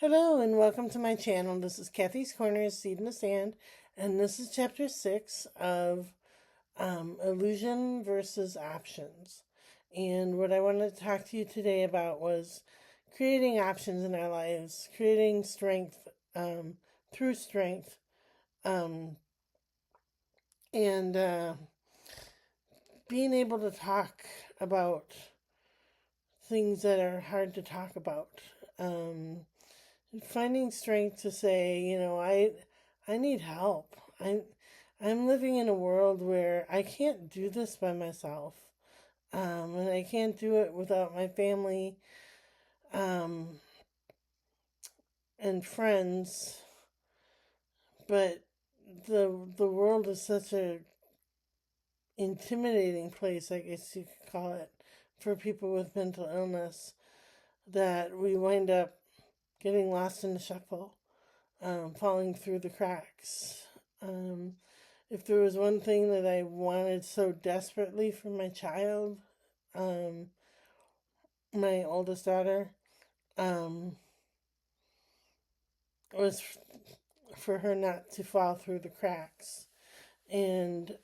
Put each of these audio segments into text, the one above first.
Hello and welcome to my channel. This is Kathy's Corners, Seed in the Sand, and this is chapter 6 of Illusion versus Options. And what I wanted to talk to you today about was creating options in our lives, creating strength through strength, um, and being able to talk about things that are hard to talk about. Finding strength to say, I need help. I'm living in a world where I can't do this by myself. And I can't do it without my family um, and friends. But the world is such a intimidating place, I guess you could call it, for people with mental illness that we wind up getting lost in the shuffle, falling through the cracks. If there was one thing that I wanted so desperately for my child, um, my oldest daughter, um, was for her not to fall through the cracks. And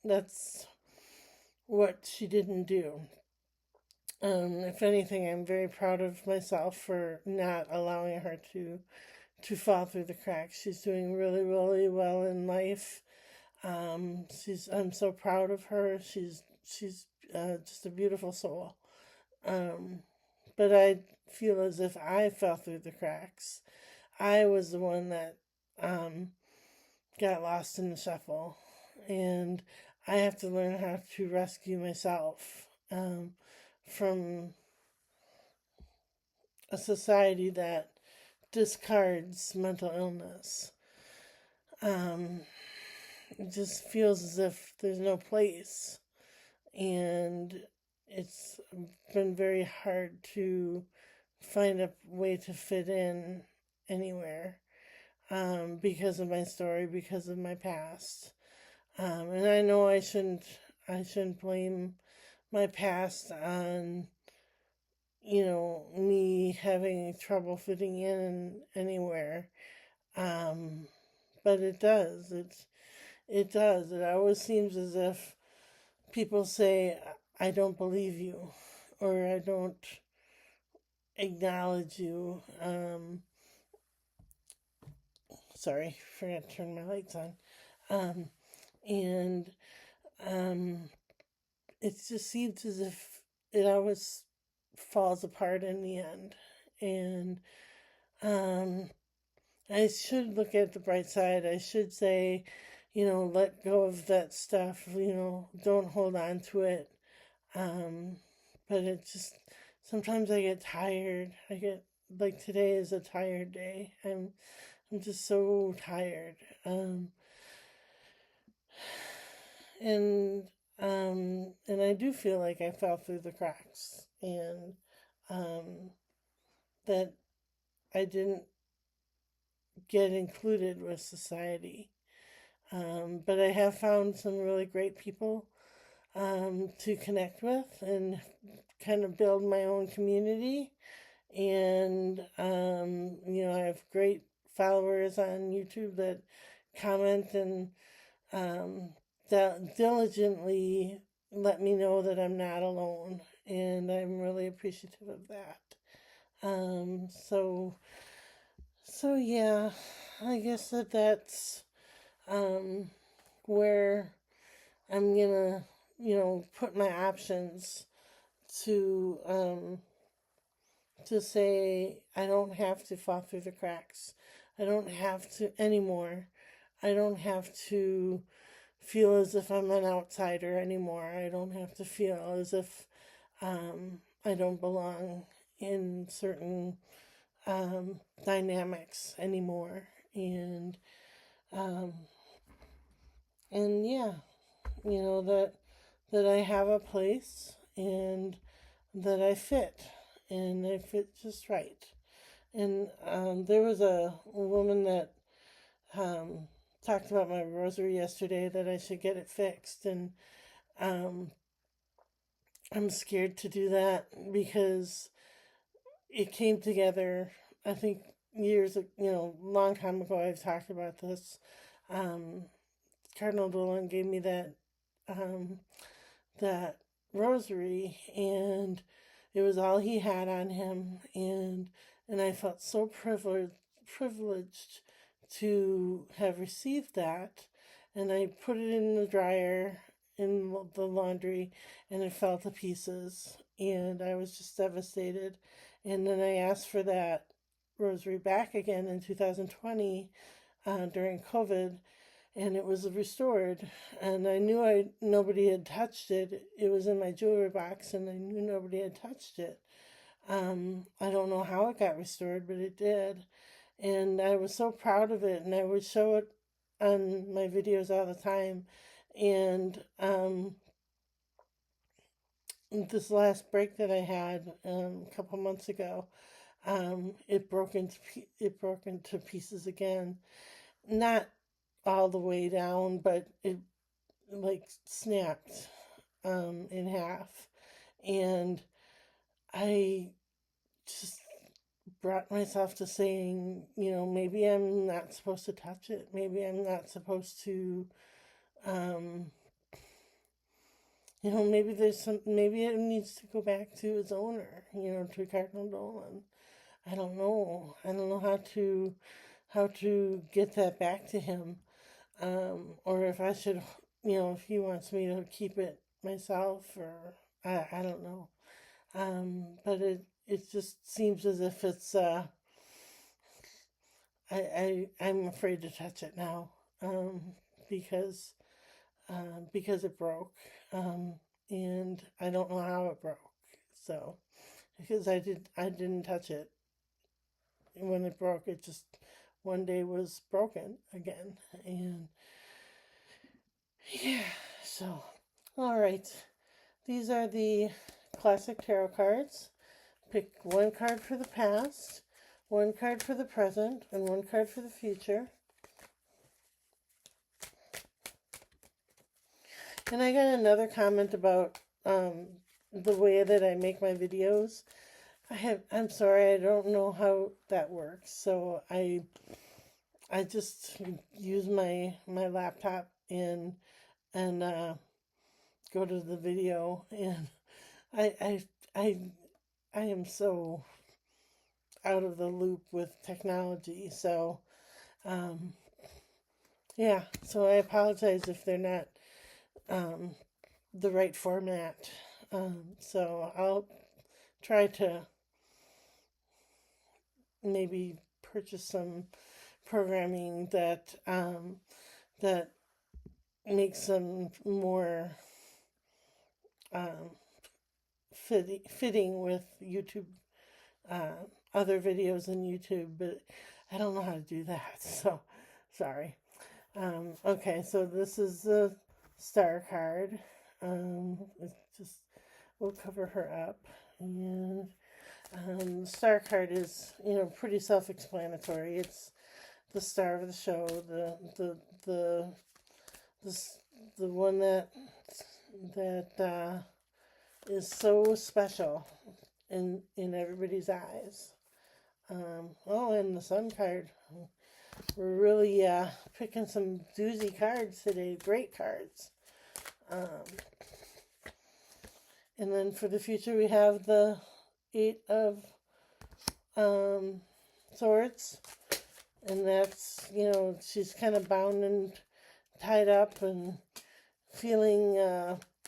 that's what she didn't do. If anything, I'm very proud of myself for not allowing her to fall through the cracks. She's doing really, really well in life. I'm so proud of her. She's just a beautiful soul. Um, but I feel as if I fell through the cracks. I was the one that um, got lost in the shuffle, and I have to learn how to rescue myself from a society that discards mental illness. Um, it just feels as if there's no place, and it's been very hard to find a way to fit in anywhere because of my story, because of my past. And I know I shouldn't blame my past on, me having trouble fitting in anywhere. Um, but it does. It does. It always seems as if people say, I don't believe you, or I don't acknowledge you. Sorry, forgot to turn my lights on. Um, and um, it just seems as if it always falls apart in the end. And um, I should look at the bright side. I should say, let go of that stuff, don't hold on to it. Um, but it just, sometimes I get tired. Like today is a tired day. I'm just so tired. And, and I do feel like I fell through the cracks and, that I didn't get included with society. But I have found some really great people to connect with and kind of build my own community. And, I have great followers on YouTube that comment and diligently let me know that I'm not alone. And I'm really appreciative of that. Um, so, so yeah, I guess that's um, where I'm gonna, put my options to to say I don't have to fall through the cracks. I don't have to anymore. I don't have to feel as if I'm an outsider anymore. I don't have to feel as if I don't belong in certain dynamics anymore. Um, and yeah, that I have a place and that I fit and I fit just right. And there was a woman that um, talked about my rosary yesterday that I should get it fixed, and um, I'm scared to do that because it came together I think long time ago I've talked about this. Um, Cardinal Dolan gave me um, that rosary, and it was all he had on him, and I felt so privileged to have received that, and I put it in the dryer in the laundry, and it fell to pieces, and I was just devastated. And then I asked for that rosary back again in 2020 during COVID, and it was restored. And I knew nobody had touched it. It was in my jewelry box, and I knew nobody had touched it. I don't know how it got restored, but it did, and I was so proud of it. And I would show it on my videos all the time. And this last break that I had a couple months ago, it broke into pieces again. Not all the way down, but it like snapped in half, and I just brought myself to saying, maybe I'm not supposed to touch it. Maybe I'm not supposed to, um, maybe it needs to go back to its owner, to Cardinal Dolan. I don't know. I don't know how to get that back to him, or if I should, if he wants me to keep it myself, or I don't know. But it just seems as if it's I'm afraid to touch it now, because because it broke, and I don't know how it broke. So because I didn't touch it when it broke. It just one day was broken again, and yeah. So all right, these are the classic tarot cards. Pick one card for the past, one card for the present, and one card for the future. And I got another comment about the way that I make my videos. I'm sorry, I don't know how that works. So I just use my laptop and go to the video, and I I I I am so out of the loop with technology. So yeah, so I apologize if they're not um, the right format. So I'll try to maybe purchase some programming that makes them more um, fitting with YouTube, other videos in YouTube, but I don't know how to do that. So sorry. Okay, so this is the star card. It's just we'll cover her up, and the star card is pretty self-explanatory. It's the star of the show, the the the one that is so special in everybody's eyes. And the sun card. We're really picking some doozy cards today. Great cards. And then for the future, we have the Eight of Swords. And that's, she's kind of bound and tied up and feeling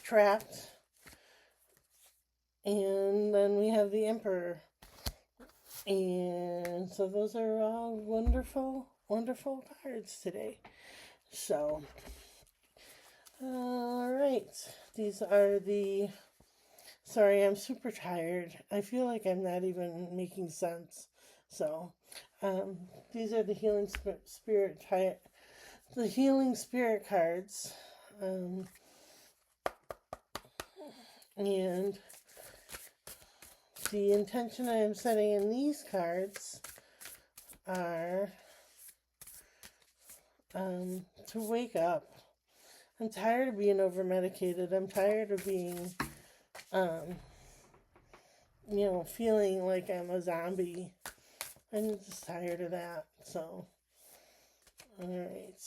trapped. And then we have the Emperor. And so those are all wonderful, wonderful cards today. So, all right. These are sorry, I'm super tired. I feel like I'm not even making sense. So, these are the healing spirit cards. And the intention I am setting in these cards are to wake up. I'm tired of being over medicated. I'm tired of being, feeling like I'm a zombie. I'm just tired of that. So, all right.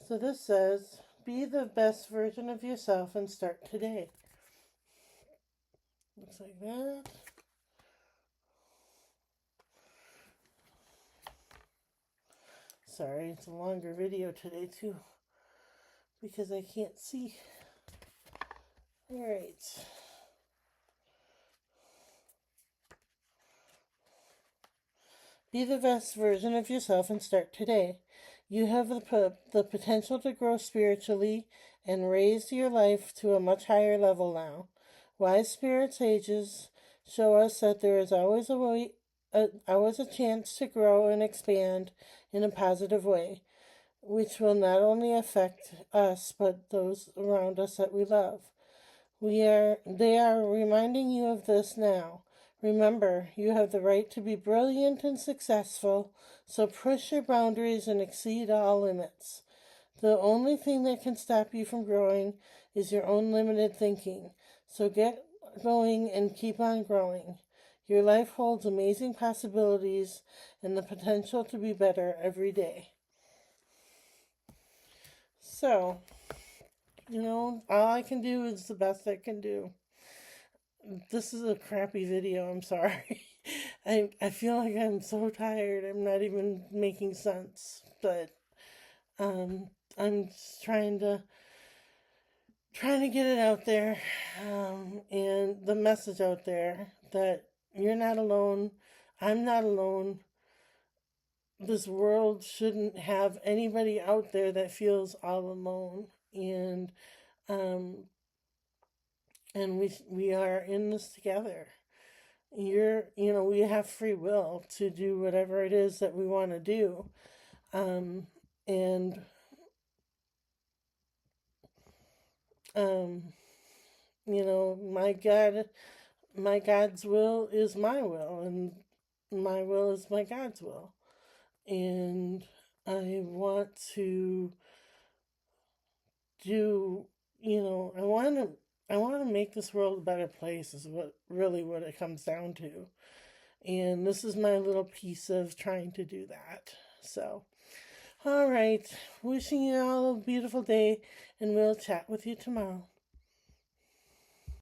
So this says, be the best version of yourself and start today. Looks like that. Sorry, it's a longer video today too, because I can't see. All right. Be the best version of yourself and start today. You have the potential to grow spiritually and raise your life to a much higher level now. Wise Spirit sages show us that there is always always a chance to grow and expand in a positive way, which will not only affect us but those around us that we love. They are reminding you of this now. Remember, you have the right to be brilliant and successful, so push your boundaries and exceed all limits. The only thing that can stop you from growing is your own limited thinking. So get going and keep on growing. Your life holds amazing possibilities and the potential to be better every day. So, all I can do is the best I can do. This is a crappy video, I'm sorry. I feel like I'm so tired, I'm not even making sense. But I'm just trying to get it out there, and the message out there that you're not alone, I'm not alone. This world shouldn't have anybody out there that feels all alone, and um, we are in this together. We have free will to do whatever it is that we want to do, and um, my God's will is my will, and my will is my God's will, and I want to do, I want to make this world a better place. Is what it comes down to, and this is my little piece of trying to do that. So, all right, wishing you all a beautiful day, and we'll chat with you tomorrow.